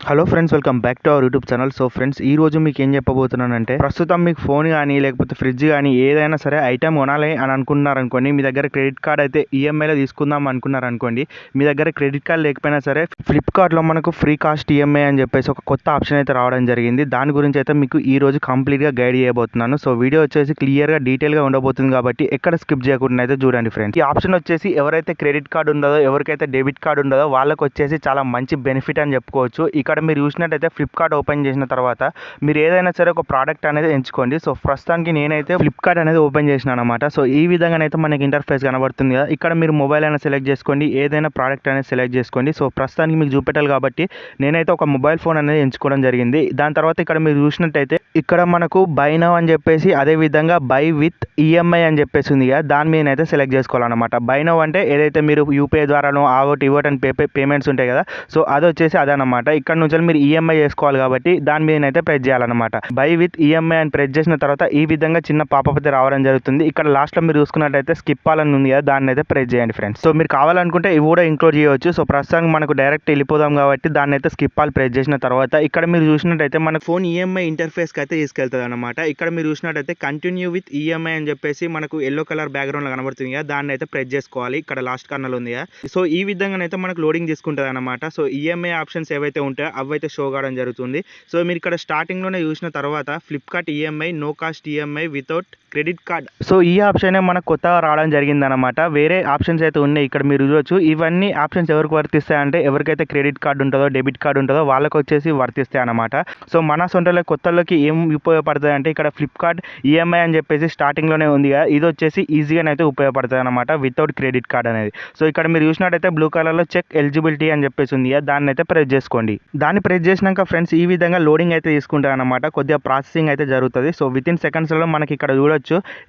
Hello friends, welcome back to our YouTube channel. So friends, ఈ రోజు మీకు ఏం చెప్పబోతున్నానంటే, ప్రస్తుతం మీకు ఫోన్ కానీ లేకపోతే ఫ్రిడ్జ్ కానీ ఏదైనా సరే ఐటమ్ కొనాలి అని అనుకున్నారనుకోండి, మీ దగ్గర క్రెడిట్ కార్డ్ అయితే ఈఎంఐలో తీసుకుందాం అనుకున్నారనుకోండి, మీ దగ్గర క్రెడిట్ కార్డ్ లేకపోయినా సరే ఫ్లిప్కార్ట్లో మనకు ఫ్రీ కాస్ట్ ఈఎంఐ అని చెప్పేసి ఒక కొత్త ఆప్షన్ అయితే రావడం జరిగింది. దాని గురించి అయితే మీకు ఈ రోజు కంప్లీట్గా గైడ్ చేయబోతున్నాను. సో వీడియో వచ్చేసి క్లియర్గా డీటెయిల్గా ఉండబోతుంది కాబట్టి ఎక్కడ స్కిప్ చేయకుండా అయితే చూడండి ఫ్రెండ్స్. ఈ ఆప్షన్ వచ్చేసి ఎవరైతే క్రెడిట్ కార్డు ఉండదో, ఎవరికైతే డెబిట్ కార్డు ఉండదో వాళ్ళకి వచ్చేసి చాలా మంచి బెనిఫిట్ అని చెప్పుకోవచ్చు. ఇక్కడ మీరు చూసినట్టయితే ఫ్లిప్కార్ట్ ఓపెన్ చేసిన తర్వాత మీరు ఏదైనా సరే ఒక ప్రోడక్ట్ అనేది ఎంచుకోండి. సో ప్రస్తుతానికి నేనైతే ఫ్లిప్కార్ట్ అనేది ఓపెన్ చేసినాను అనమాట. సో ఈ విధంగానైతే మనకి ఇంటర్ఫేస్ కనబడుతుంది కదా. ఇక్కడ మీరు మొబైల్ అయినా సెలెక్ట్ చేసుకోండి, ఏదైనా ప్రోడక్ట్ అనేది సెలెక్ట్ చేసుకోండి. సో ప్రస్తుతానికి మీకు చూపెట్టాలి కాబట్టి నేనైతే ఒక మొబైల్ ఫోన్ అనేది ఎంచుకోవడం జరిగింది. దాని తర్వాత ఇక్కడ మీరు చూసినట్టయితే ఇక్కడ మనకు బై నౌ అని చెప్పేసి, అదే విధంగా బై విత్ ఈఎంఐ అని చెప్పేసి ఉంది కదా, దాని మీద అయితే సెలెక్ట్ చేసుకోవాలన్నమాట. బై నౌ అంటే ఏదైతే మీరు యూపీఐ ద్వారానో ఆవోట్ ఇవోట్ అని పేమెంట్స్ ఉంటాయి కదా, సో అది వచ్చేసి అదనమాట. ఇక్కడ నుంచి మీరు ఈఎంఐ చేసుకోవాలి కాబట్టి దాని మీద అయితే ప్రెస్ చేయాలన్నమాట. బై విత్ ఈఎంఐ అని ప్రెస్ చేసిన తర్వాత ఈ విధంగా చిన్న పాపప్ అయితే రావడం జరుగుతుంది. ఇక్కడ లాస్ట్ లో మీరు చూసుకున్నట్టయితే స్కిప్ అని ఉంది కదా, దాన్ని అయితే ప్రెస్ చేయండి ఫ్రెండ్స్. సో మీరు కావాలనుకుంటే ఇవి కూడా ఇంక్లూడ్ చేయవచ్చు. సో ప్రస్తుతానికి మనకు డైరెక్ట్ వెళ్ళిపోదాం కాబట్టి దాన్ని అయితే స్కిప్ ప్రెస్ చేసిన తర్వాత ఇక్కడ మీరు చూసినట్టయితే మన ఫోన్ ఈఎంఐ ఇంటర్ఫేస్ కి అయితే తీసుకెళ్తుంది అనమాట. ఇక్కడ మీరు చూసినట్టయితే కంటిన్యూ విత్ ఈఎంఐ అని చెప్పేసి మనకు ఎల్లో కలర్ బ్యాక్గ్రౌండ్ లో కనబడుతుంది కదా, దాన్ని అయితే ప్రెస్ చేసుకోవాలి. ఇక్కడ లాస్ట్ కార్నర్ ఉంది కదా. సో ఈ విధంగానైతే మనకు లోడింగ్ తీసుకుంటుంది అనమాట. సో ఈఎంఐ ఆప్షన్స్ ఏవైతే ఉంటాయో అవైతే షో కావడం జరుగుతుంది. సో మీరు ఇక్కడ స్టార్టింగ్ లోనే చూసిన తర్వాత Flipkart EMI, no cost EMI without credit card, so ఈ ఆప్షన్ మనకు కొత్తగా రావడం జరిగింది అనమాట. వేరే ఆప్షన్స్ అయితే ఉన్నాయి ఇక్కడ మీరు చూడొచ్చు. ఇవన్నీ ఆప్షన్స్ ఎవరికి వర్తిస్తాయంటే ఎవరికైతే క్రెడిట్ కార్డు ఉంటుందో, డెబిట్ కార్డు ఉంటుందో వాళ్ళకి వచ్చేసి వర్తిస్తాయి అనమాట. సో మన సొంతలో కొత్తలోకి ఏం ఉపయోగపడుతుంది అంటే ఇక్కడ ఫ్లిప్కార్ట్ ఈఎంఐ అని చెప్పేసి స్టార్టింగ్ లోనే ఉంది కదా, ఇది వచ్చేసి ఈజీగానైతే ఉపయోగపడుతుంది అనమాట వితౌట్ క్రెడిట్ కార్డ్ అనేది. సో ఇక్కడ మీరు చూసినట్టయితే బ్లూ కలర్ లో చెక్ ఎలిజిబిలిటీ అని చెప్పేసి ఉంది కదా, దాన్ని అయితే ప్రెస్ చేసుకోండి. దాన్ని ప్రెస్ చేసినాక ఫ్రెండ్స్ ఈ విధంగా లోడింగ్ అయితే తీసుకుంటారు అనమాట. కొద్దిగా ప్రాసెసింగ్ అయితే జరుగుతుంది. సో విత్ ఇన్ సెకండ్స్లో మనకి ఇక్కడ చూడొచ్చు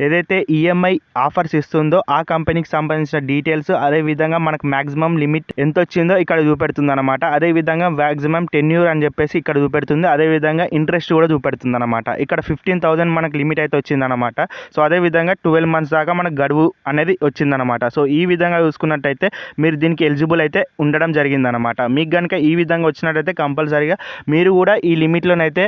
ఏదైతే ఈఎంఐ ఆఫర్స్ ఇస్తుందో ఆ కంపెనీకి సంబంధించిన డీటెయిల్స్, అదే విధంగా మనకు మాక్సిమం లిమిట్ ఎంత వచ్చిందో ఇక్కడ చూపెడుతుంది అనమాట. అదే విధంగా మాక్సిమం టెన్యూర్ అని చెప్పేసి ఇక్కడ చూపెడుతుంది. అదే విధంగా ఇంట్రెస్ట్ కూడా చూపెడుతుంది అనమాట. ఇక్కడ 15,000 మనకు లిమిట్ అయితే వచ్చింది అనమాట. సో అదే విధంగా 12 months దాకా మనకు గడువు అనేది వచ్చిందనమాట. సో ఈ విధంగా చూసుకున్నట్టయితే మీరు దీనికి ఎలిజిబుల్ అయితే ఉండడం జరిగిందనమాట. మీకు కనుక ఈ విధంగా వచ్చినట్టయితే కంపల్సరీగా మీరు కూడా ఈ లిమిట్లోనైతే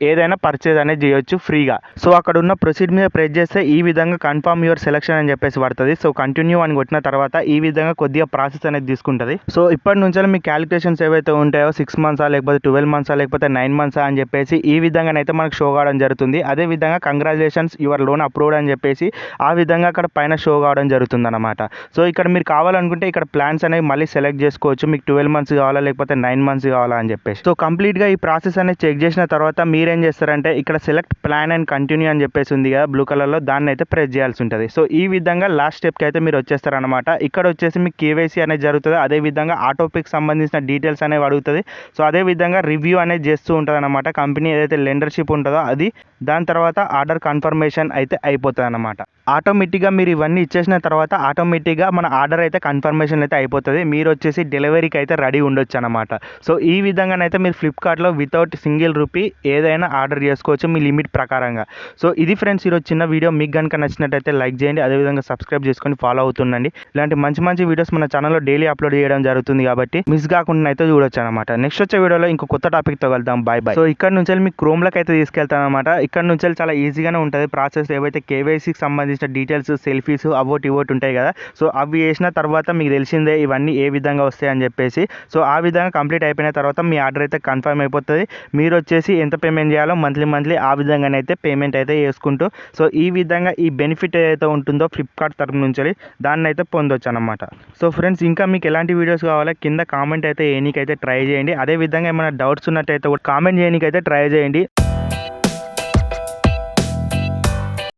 ఏదైనా పర్చేజ్ అనేది చేయొచ్చు ఫ్రీగా. సో అక్కడ ఉన్న ప్రొసీడ్ మీద ప్రెస్ చేస్తే ఈ విధంగా కన్ఫర్మ్ యువర్ సెలెక్షన్ అని చెప్పేసి పడుతుంది. సో కంటిన్యూ అని కొట్టిన తర్వాత ఈ విధంగా కొద్దిగా ప్రాసెస్ అనేది తీసుకుంటుంది. సో ఇప్పటి నుంచి మీ క్యాలిక్యులేషన్స్ ఏవైతే ఉంటాయో 6 months లేకపోతే 12 months లేకపోతే 9 months అని చెప్పేసి ఈ విధంగానైతే మనకు షో కావడం జరుగుతుంది. అదే విధంగా కంగ్రాచులేషన్స్ యువర్ లోన్ అప్రూవ్డ్ అని చెప్పేసి ఆ విధంగా అక్కడ పైన షో కావడం జరుగుతుంది అనమాట. సో ఇక్కడ మీరు కావాలనుకుంటే ఇక్కడ ప్లాన్స్ అనేవి మళ్ళీ సెలెక్ట్ చేసుకోవచ్చు. మీకు 12 months కావాలా లేకపోతే 9 months కావాలా అని చెప్పేసి. సో కంప్లీట్గా ఈ ప్రాసెస్ అనేది చెక్ చేసిన తర్వాత మీరేం చేస్తారంటే ఇక్కడ సెలెక్ట్ ప్లాన్ అండ్ కంటిన్యూ అని చెప్పేసి ఉంది కదా బ్లూ కలర్లో, దాన్ని అయితే ప్రెస్ చేయాల్సి ఉంటుంది. సో ఈ విధంగా లాస్ట్ స్టెప్కి అయితే మీరు వచ్చేస్తారనమాట. ఇక్కడ వచ్చేసి మీకు కేవైసీ అనేది జరుగుతుంది. అదే విధంగా ఆటోపిక్ సంబంధించిన డీటెయిల్స్ అనేవి అడుగుతుంది. సో అదే విధంగా రివ్యూ అనేది చేస్తూ ఉంటుంది అనమాట. కంపెనీ ఏదైతే లెండర్షిప్ ఉంటుందో అది, దాని తర్వాత ఆర్డర్ కన్ఫర్మేషన్ అయితే అయిపోతుంది అనమాట. ఆటోమేటిక్గా మీరు ఇవన్నీ ఇచ్చేసిన తర్వాత ఆటోమేటిక్గా మన ఆర్డర్ అయితే కన్ఫర్మేషన్ అయితే అయిపోతుంది. మీరు వచ్చేసి డెలివరీకి అయితే రెడీ ఉండొచ్చు అనమాట. సో ఈ విధంగానైతే మీరు ఫ్లిప్కార్ట్లో వితౌట్ సింగిల్ రూపీ ఏదైనా ఆర్డర్ చేసుకోవచ్చు మీ లిమిట్ ప్రకారంగా. సో ఇది ఫ్రెండ్స్ ఈరోజు చిన్న వీడియో. మీకు కనుక నచ్చినట్టయితే లైక్ చేయండి, అదేవిధంగా సబ్స్క్రైబ్ చేసుకొని ఫాలో అవుతుండండి. ఇలాంటి మంచి మంచి వీడియోస్ మన ఛానల్లో డైలీ అప్లోడ్ చేయడం జరుగుతుంది కాబట్టి మిస్ కాకుండా అయితే చూడొచ్చు అనమాట. నెక్స్ట్ వచ్చే వీడియోలో ఇంకో కొత్త టాపిక్తో కలుద్దాం. Bye bye. సో ఇక్కడ నుంచి మీకు క్రోమ్లోకి అయితే తీసుకెళ్తాను అనమాట. ఇక్కడ నుంచి చాలా ఈజీగానే ఉంటుంది ప్రాసెస్. ఏవైతే కేవైసీకి సంబంధించిన డీటెయిల్స్, సెల్ఫీస్ అవోట్ ఇవోట్ ఉంటాయి కదా, సో అవి వేసిన తర్వాత మీకు తెలిసిందే ఇవన్నీ ఏ విధంగా వస్తాయి అని చెప్పేసి. సో ఆ విధంగా కంప్లీట్ అయిపోయిన తర్వాత మీ ఆర్డర్ అయితే కన్ఫర్మ్ అయిపోతుంది. మీరు వచ్చేసి ఎంత పేమెంట్ చేయాలో మంత్లీ ఆ విధంగానైతే పేమెంట్ అయితే చేసుకుంటూ, సో ఈ విధంగా ఈ బెనిఫిట్ ఏదైతే ఉంటుందో ఫ్లిప్కార్ట్ తరపు నుంచి దాన్ని అయితే పొందొచ్చు అనమాట. సో ఫ్రెండ్స్, ఇంకా మీకు ఎలాంటి వీడియోస్ కావాలో కింద కామెంట్ అయితే చేయనీకైతే ట్రై చేయండి. అదే విధంగా ఏమైనా డౌట్స్ ఉన్నట్టయితే కూడా కామెంట్ చేయనీకైతే ట్రై చేయండి.